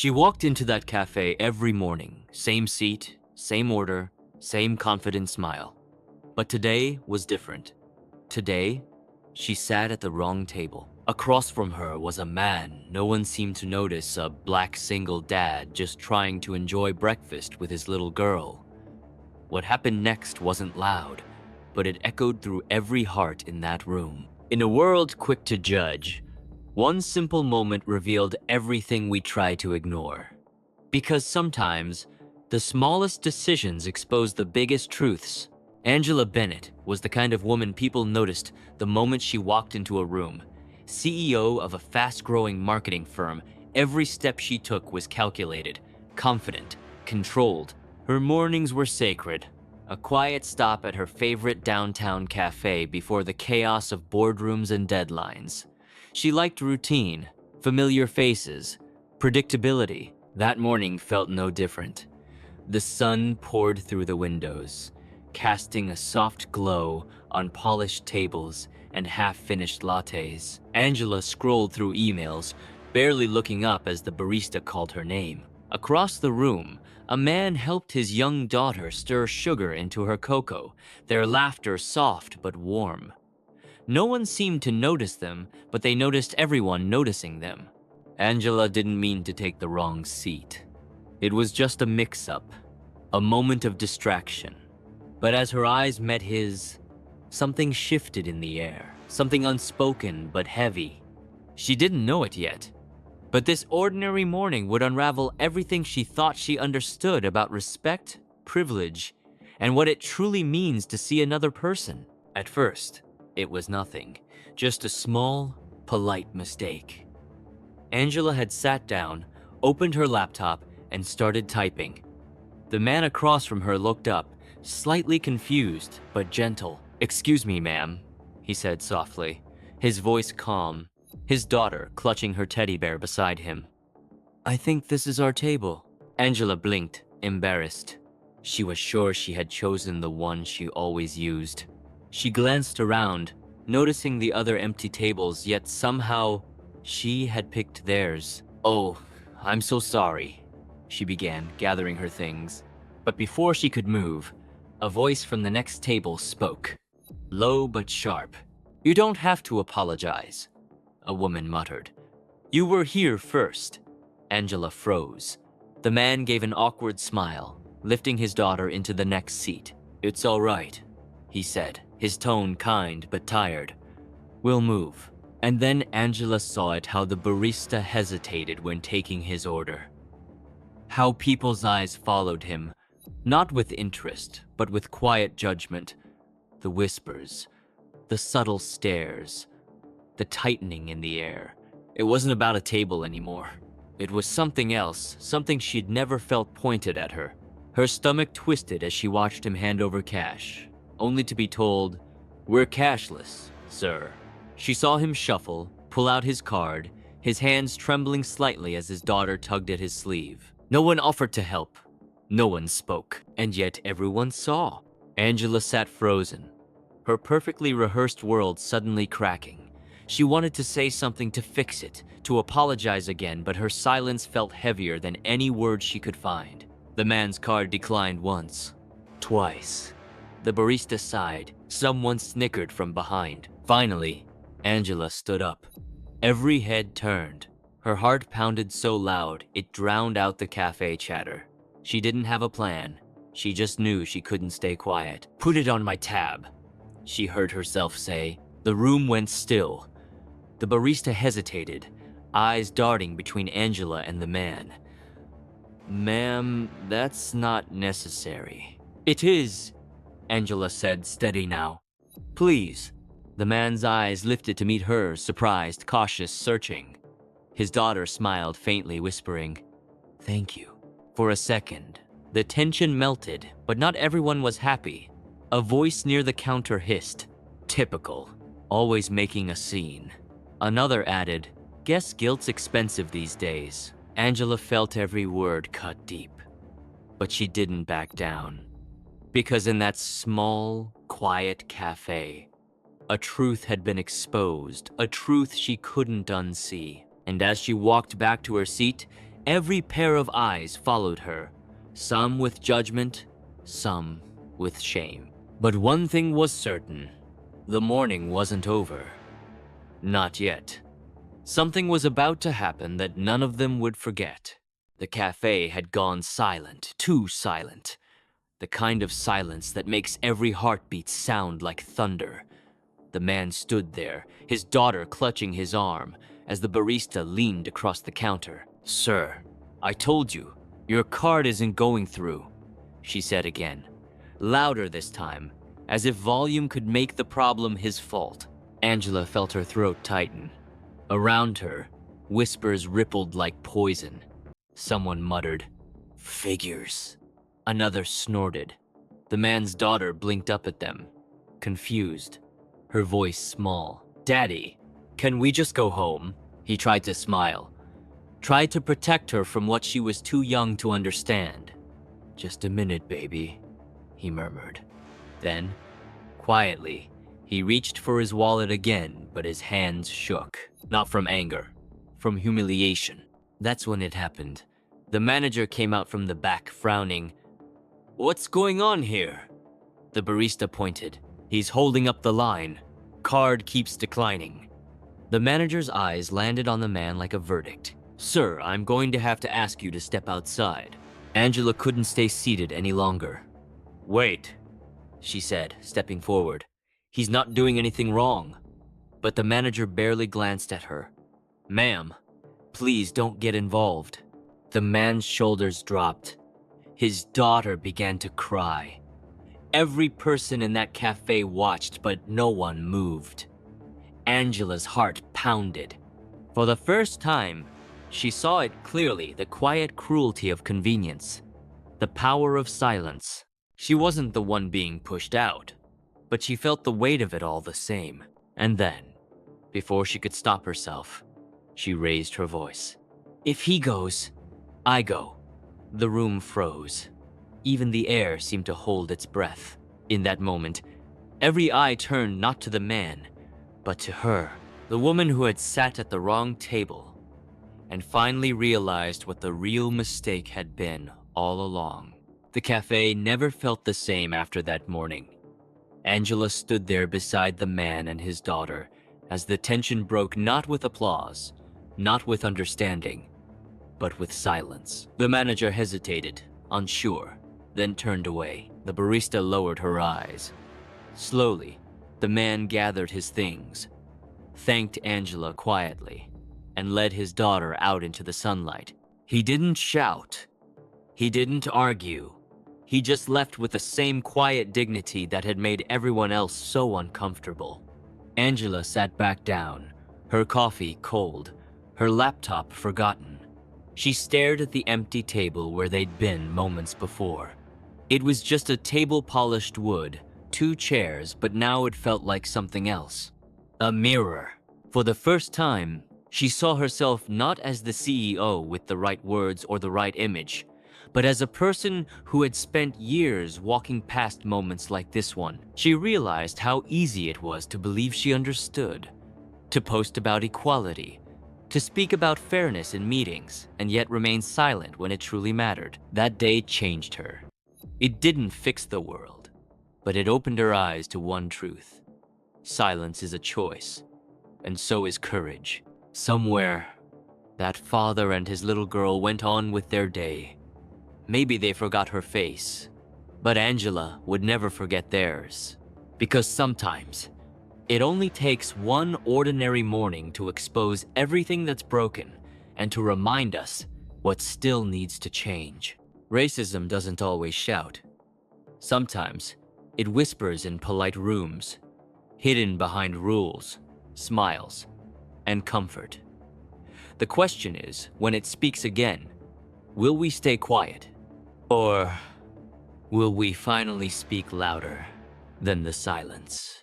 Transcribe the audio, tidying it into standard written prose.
She walked into that cafe every morning, same seat, same order, same confident smile. But today was different. Today, she sat at the wrong table. Across from her was a man no one seemed to notice, a black single dad just trying to enjoy breakfast with his little girl. What happened next wasn't loud, but it echoed through every heart in that room. In a world quick to judge, one simple moment revealed everything we try to ignore. Because sometimes, the smallest decisions expose the biggest truths. Angela Bennett was the kind of woman people noticed the moment she walked into a room. CEO of a fast-growing marketing firm, every step she took was calculated, confident, controlled. Her mornings were sacred, a quiet stop at her favorite downtown cafe before the chaos of boardrooms and deadlines. She liked routine, familiar faces, predictability. That morning felt no different. The sun poured through the windows, casting a soft glow on polished tables and half-finished lattes. Angela scrolled through emails, barely looking up as the barista called her name. Across the room, a man helped his young daughter stir sugar into her cocoa, their laughter soft but warm. No one seemed to notice them, but they noticed everyone noticing them. Angela didn't mean to take the wrong seat. It was just a mix-up, a moment of distraction. But as her eyes met his, something shifted in the air, something unspoken but heavy. She didn't know it yet, but this ordinary morning would unravel everything she thought she understood about respect, privilege, and what it truly means to see another person. At first, it was nothing, just a small, polite mistake. Angela had sat down, opened her laptop, and started typing. The man across from her looked up, slightly confused but gentle. "Excuse me, ma'am," he said softly, his voice calm, his daughter clutching her teddy bear beside him. "I think this is our table." Angela blinked, embarrassed. She was sure she had chosen the one she always used. She glanced around, noticing the other empty tables, yet somehow she had picked theirs. "Oh, I'm so sorry," she began, gathering her things. But before she could move, a voice from the next table spoke, low but sharp. "You don't have to apologize," a woman muttered. "You were here first." Angela froze. The man gave an awkward smile, lifting his daughter into the next seat. "It's all right," he said, his tone kind but tired. "We'll move." And then Angela saw it, how the barista hesitated when taking his order. How people's eyes followed him, not with interest, but with quiet judgment. The whispers, the subtle stares, the tightening in the air. It wasn't about a table anymore. It was something else, something she'd never felt pointed at her. Her stomach twisted as she watched him hand over cash, only to be told, "We're cashless, sir." She saw him shuffle, pull out his card, his hands trembling slightly as his daughter tugged at his sleeve. No one offered to help. No one spoke, and yet everyone saw. Angela sat frozen, her perfectly rehearsed world suddenly cracking. She wanted to say something to fix it, to apologize again, but her silence felt heavier than any words she could find. The man's card declined once, twice. The barista sighed. Someone snickered from behind. Finally, Angela stood up. Every head turned. Her heart pounded so loud it drowned out the cafe chatter. She didn't have a plan. She just knew she couldn't stay quiet. "Put it on my tab," she heard herself say. The room went still. The barista hesitated, eyes darting between Angela and the man. "Ma'am, that's not necessary." "It is," Angela said, steady now. "Please." The man's eyes lifted to meet hers, surprised, cautious, searching. His daughter smiled faintly, whispering, "Thank you." For a second, the tension melted, but not everyone was happy. A voice near the counter hissed, "Typical, always making a scene." Another added, "Guess guilt's expensive these days." Angela felt every word cut deep, but she didn't back down. Because in that small, quiet cafe, a truth had been exposed, a truth she couldn't unsee. And as she walked back to her seat, Every pair of eyes followed her, some with judgment, some with shame. But one thing was certain: the morning wasn't over. Not yet. Something was about to happen that none of them would forget. The cafe had gone silent, too silent. The kind of silence that makes every heartbeat sound like thunder. The man stood there, his daughter clutching his arm, as the barista leaned across the counter. "Sir, I told you, your card isn't going through," she said again, louder this time, as if volume could make the problem his fault. Angela felt her throat tighten. Around her, whispers rippled like poison. Someone muttered, "Figures." Another snorted. The man's daughter blinked up at them, confused, her voice small. "Daddy, can we just go home?" He tried to smile, tried to protect her from what she was too young to understand. "Just a minute, baby," he murmured. Then, quietly, he reached for his wallet again, but his hands shook. Not from anger, from humiliation. That's when it happened. The manager came out from the back, frowning. "What's going on here?" The barista pointed. "He's holding up the line. Card keeps declining." The manager's eyes landed on the man like a verdict. "Sir, I'm going to have to ask you to step outside." Angela couldn't stay seated any longer. "Wait," she said, stepping forward. "He's not doing anything wrong." But the manager barely glanced at her. "Ma'am, please don't get involved." The man's shoulders dropped. His daughter began to cry. Every person in that cafe watched, but no one moved. Angela's heart pounded. For the first time, she saw it clearly, the quiet cruelty of convenience, the power of silence. She wasn't the one being pushed out, but she felt the weight of it all the same. And then, before she could stop herself, she raised her voice. "If he goes, I go." The room froze. Even the air seemed to hold its breath. In that moment, every eye turned not to the man, but to her, the woman who had sat at the wrong table, and finally realized what the real mistake had been all along. The cafe never felt the same after that morning. Angela stood there beside the man and his daughter as the tension broke, not with applause, not with understanding, but with silence. The manager hesitated, unsure, then turned away. The barista lowered her eyes. Slowly, the man gathered his things, thanked Angela quietly, and led his daughter out into the sunlight. He didn't shout. He didn't argue. He just left with the same quiet dignity that had made everyone else so uncomfortable. Angela sat back down, her coffee cold, her laptop forgotten. She stared at the empty table where they'd been moments before. It was just a table polished wood, 2 chairs, but now it felt like something else. A mirror. For the first time, she saw herself not as the CEO with the right words or the right image, but as a person who had spent years walking past moments like this one. She realized how easy it was to believe she understood, to post about equality, to speak about fairness in meetings, and yet remain silent when it truly mattered. That day changed her. It didn't fix the world, but it opened her eyes to one truth. Silence is a choice, and so is courage. Somewhere, that father and his little girl went on with their day. Maybe they forgot her face, but Angela would never forget theirs. Because sometimes, it only takes one ordinary morning to expose everything that's broken and to remind us what still needs to change. Racism doesn't always shout. Sometimes, it whispers in polite rooms, hidden behind rules, smiles, and comfort. The question is, when it speaks again, will we stay quiet? Or will we finally speak louder than the silence?